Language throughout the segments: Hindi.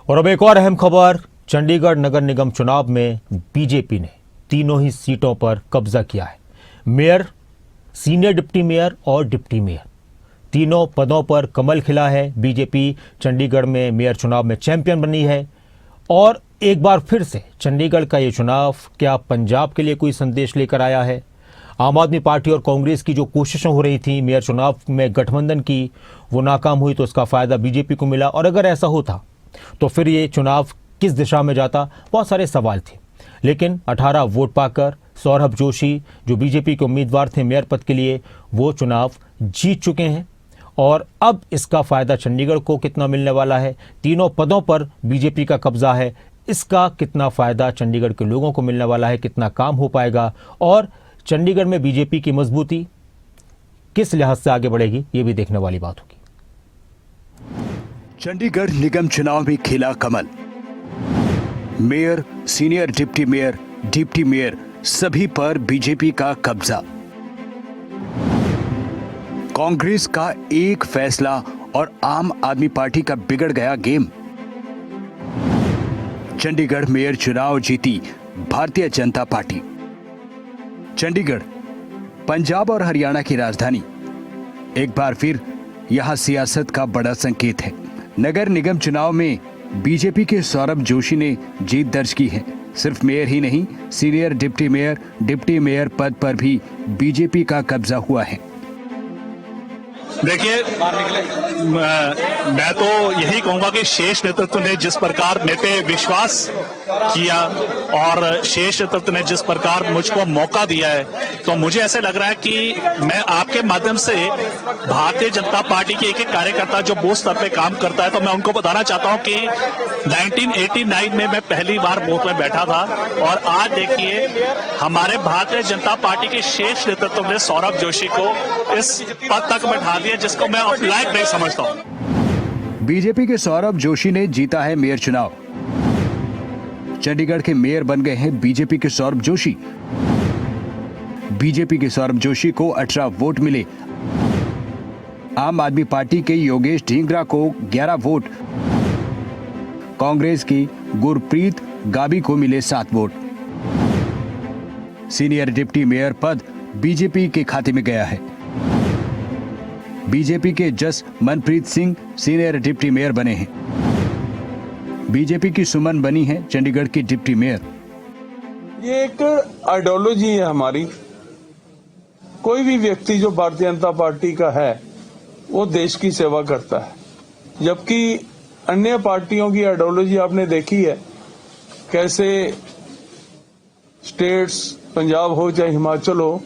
और अब एक और अहम खबर, चंडीगढ़ नगर निगम चुनाव में बीजेपी ने तीनों ही सीटों पर कब्जा किया है। मेयर, सीनियर डिप्टी मेयर और डिप्टी मेयर, तीनों पदों पर कमल खिला है। बीजेपी चंडीगढ़ में मेयर चुनाव में चैंपियन बनी है। और एक बार फिर से चंडीगढ़ का ये चुनाव क्या पंजाब के लिए कोई संदेश लेकर आया है? आम आदमी पार्टी और कांग्रेस की जो कोशिशें हो रही थी मेयर चुनाव में गठबंधन की, वो नाकाम हुई, तो उसका फायदा बीजेपी को मिला। और अगर ऐसा होता तो फिर ये चुनाव किस दिशा में जाता? बहुत सारे सवाल थे, लेकिन 18 वोट पाकर सौरभ जोशी जो बीजेपी के उम्मीदवार थे मेयर पद के लिए, वो चुनाव जीत चुके हैं। और अब इसका फायदा चंडीगढ़ को कितना मिलने वाला है? तीनों पदों पर बीजेपी का कब्जा है, इसका कितना फायदा चंडीगढ़ के लोगों को मिलने वाला है? कितना काम हो पाएगा? और चंडीगढ़ में बीजेपी की मजबूती किस लिहाज से आगे बढ़ेगी, ये भी देखने वाली बात होगी। चंडीगढ़ निगम चुनाव में खिला कमल। मेयर, सीनियर डिप्टी मेयर सभी पर बीजेपी का कब्जा। कांग्रेस का एक फैसला और आम आदमी पार्टी का बिगड़ गया गेम। चंडीगढ़ मेयर चुनाव जीती भारतीय जनता पार्टी। चंडीगढ़ पंजाब और हरियाणा की राजधानी, एक बार फिर यहां सियासत का बड़ा संकेत है। नगर निगम चुनाव में बीजेपी के सौरभ जोशी ने जीत दर्ज की है। सिर्फ मेयर ही नहीं, सीनियर डिप्टी मेयर पद पर भी बीजेपी का कब्जा हुआ है। देखिए, मैं तो यही कहूंगा कि शेष नेतृत्व ने जिस प्रकार मेरे पे विश्वास किया और शेष नेतृत्व ने जिस प्रकार मुझको मौका दिया है, तो मुझे ऐसे लग रहा है कि मैं आपके माध्यम से भारतीय जनता पार्टी के एक एक कार्यकर्ता जो बूथ स्तर पे काम करता है, तो मैं उनको बताना चाहता हूं कि 1989 में मैं पहली बार बूथ में बैठा था और आज देखिए हमारे भारतीय जनता पार्टी के शेष नेतृत्व ने सौरभ जोशी को इस पद तक बैठा दिया जिसको मैं लायक नहीं समझता हूं। बीजेपी के सौरभ जोशी ने जीता है मेयर चुनाव। चंडीगढ़ के मेयर बन गए हैं बीजेपी के सौरभ जोशी। बीजेपी के सौरभ जोशी को 18 वोट मिले। आम आदमी पार्टी के योगेश ढींगरा को 11 वोट, कांग्रेस की गुरप्रीत गाबी को मिले 7 वोट। सीनियर डिप्टी मेयर पद बीजेपी के खाते में गया है। बीजेपी के जस Manpreet Singh senior deputy mayor बने हैं। बीजेपी की सुमन बनी है चंडीगढ़ की डिप्टी मेयर। ये एक आइडियोलॉजी है हमारी। कोई भी व्यक्ति जो भारतीय जनता पार्टी का है वो देश की सेवा करता है, जबकि अन्य पार्टियों की आइडियोलॉजी आपने देखी है कैसे स्टेट्स, पंजाब हो चाहे हिमाचल हो,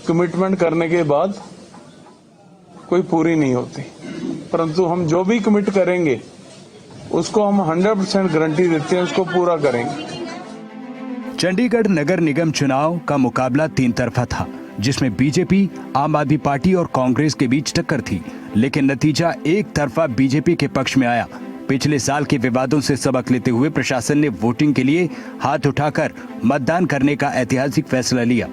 कमिटमेंट करने के बाद कोई पूरी नहीं होती। परंतु हम जो भी कमिट करेंगे उसको हम 100% गारंटी देते हैं, उसको पूरा करेंगे। चंडीगढ़ नगर निगम चुनाव का मुकाबला 3 तरफा था, जिसमें बीजेपी, आम आदमी पार्टी और कांग्रेस के बीच टक्कर थी, लेकिन नतीजा एक तरफा बीजेपी के पक्ष में आया। पिछले साल के विवादों से सबक लेते हुए प्रशासन ने वोटिंग के लिए हाथ उठाकर मतदान करने का ऐतिहासिक फैसला लिया।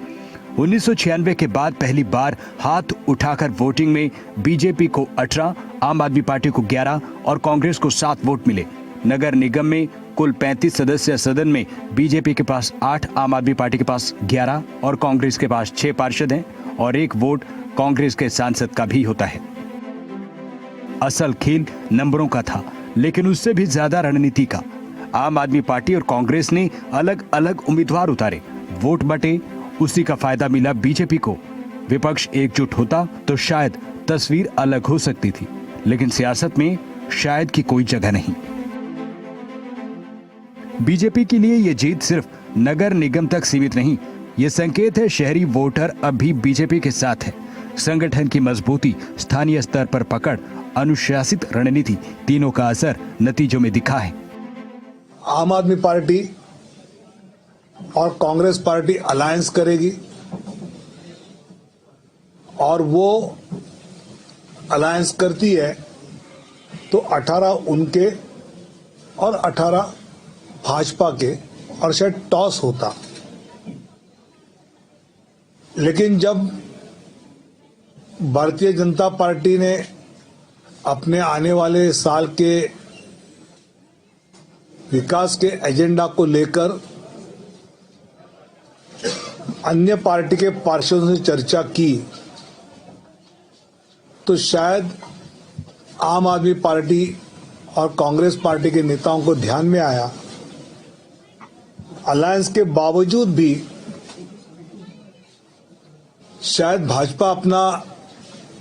1996 के बाद पहली बार हाथ उठाकर वोटिंग में बीजेपी को 18, आम आदमी पार्टी को 11 और कांग्रेस को 7 वोट मिले। नगर निगम में कुल 35 सदस्य सदन में बीजेपी के पास 8, आम आदमी पार्टी के पास 11 और कांग्रेस के पास 6 पार्षद हैं और 1 वोट कांग्रेस के सांसद का भी होता है। असल खेल नंबरों का था, लेकिन उससे भी ज्यादा रणनीति का। आम आदमी पार्टी और कांग्रेस ने अलग अलग उम्मीदवार उतारे, वोट बटे, उसी का फायदा मिला बीजेपी को। विपक्ष एकजुट होता तो शायद तस्वीर अलग हो सकती थी, लेकिन सियासत में शायद की कोई जगह नहीं। बीजेपी के लिए यह जीत सिर्फ नगर निगम तक सीमित नहीं, यह संकेत है शहरी वोटर अब भी बीजेपी के साथ है। संगठन की मजबूती, स्थानीय स्तर पर पकड़, अनुशासित रणनीति, तीनों का असर नतीजों में दिखा है। आम आदमी पार्टी और कांग्रेस पार्टी अलायंस करेगी और वो अलायंस करती है तो 18 उनके और 18 भाजपा के, और शायद टॉस होता। लेकिन जब भारतीय जनता पार्टी ने अपने आने वाले साल के विकास के एजेंडा को लेकर अन्य पार्टी के पार्षदों से चर्चा की तो शायद आम आदमी पार्टी और कांग्रेस पार्टी के नेताओं को ध्यान में आया अलायंस के बावजूद भी शायद भाजपा अपना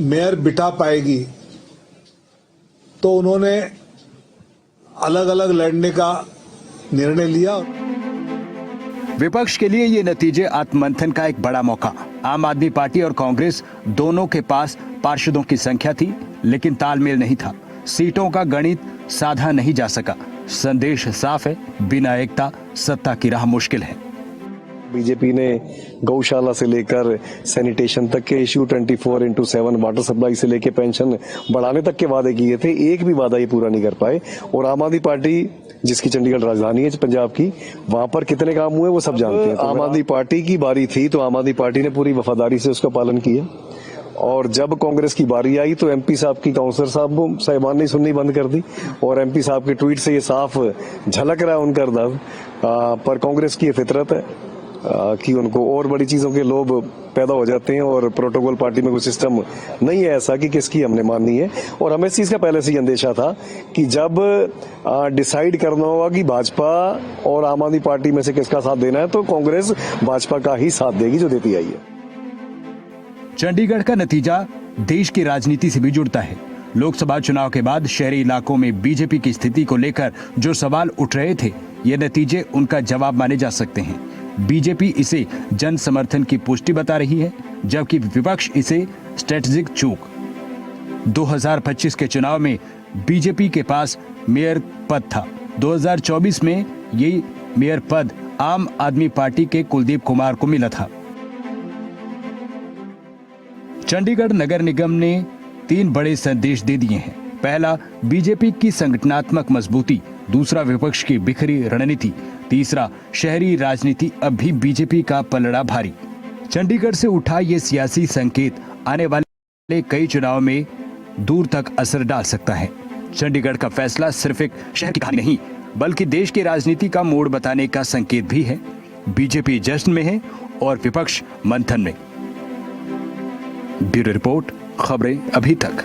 मेयर बिठा पाएगी, तो उन्होंने अलग अलग लड़ने का निर्णय लिया। विपक्ष के लिए ये नतीजे आत्ममंथन का एक बड़ा मौका। आम आदमी पार्टी और कांग्रेस दोनों के पास पार्षदों की संख्या थी, लेकिन तालमेल नहीं था। सीटों का गणित साधा नहीं जा सका। संदेश साफ है, बिना एकता सत्ता की राह मुश्किल है। बीजेपी ने गौशाला से लेकर सैनिटेशन तक के इश्यू 24/7 वाटर सप्लाई से लेकर पेंशन बढ़ाने तक के वादे किए थे, एक भी वादा ये पूरा नहीं कर पाए। और आम आदमी पार्टी जिसकी चंडीगढ़ राजधानी है पंजाब की, वहां पर कितने काम हुए वो सब जानते हैं। आम आदमी पार्टी की बारी थी तो आम आदमी पार्टी ने पूरी वफादारी से उसका पालन किया, और जब कांग्रेस की बारी आई तो एमपी साहब की काउंसलर साहबान ने सुननी बंद कर दी, और एमपी साहब के ट्वीट से ये साफ झलक रहा है उनका दर्द। पर कांग्रेस की ये फितरत है कि उनको और बड़ी चीजों के लोभ पैदा हो जाते हैं, और प्रोटोकॉल पार्टी में कोई सिस्टम नहीं है ऐसा कि किसकी हमने माननी है। और हमें इस चीज का पहले से ही अंदेशा था कि जब डिसाइड करना होगा कि भाजपा और आम आदमी पार्टी में से किसका साथ देना है, तो कांग्रेस भाजपा का ही साथ देगी जो देती आई है। चंडीगढ़ का नतीजा देश की राजनीति से भी जुड़ता है। लोकसभा चुनाव के बाद शहरी इलाकों में बीजेपी की स्थिति को लेकर जो सवाल उठ रहे थे, ये नतीजे उनका जवाब माने जा सकते हैं। बीजेपी इसे जन समर्थन की पुष्टि बता रही है, जबकि विपक्ष इसे स्ट्रेटेजिक चूक। 2025 के चुनाव में बीजेपी के पास मेयर पद था। 2024 में ये मेयर पद आम आदमी पार्टी के कुलदीप कुमार को मिला था। चंडीगढ़ नगर निगम ने 3 बड़े संदेश दे दिए हैं। पहला, बीजेपी की संगठनात्मक मजबूती। दूसरा, विपक्ष की बिखरी रणनीति। तीसरा, शहरी राजनीति अब भी बीजेपी का पलड़ा भारी। चंडीगढ़ से उठा ये सियासी संकेत आने वाले कई चुनाव में दूर तक असर डाल सकता है। चंडीगढ़ का फैसला सिर्फ एक शहर की कहानी नहीं, बल्कि देश की राजनीति का मोड़ बताने का संकेत भी है। बीजेपी जश्न में है और विपक्ष मंथन में। ब्यूरो रिपोर्ट, खबरें अभी तक।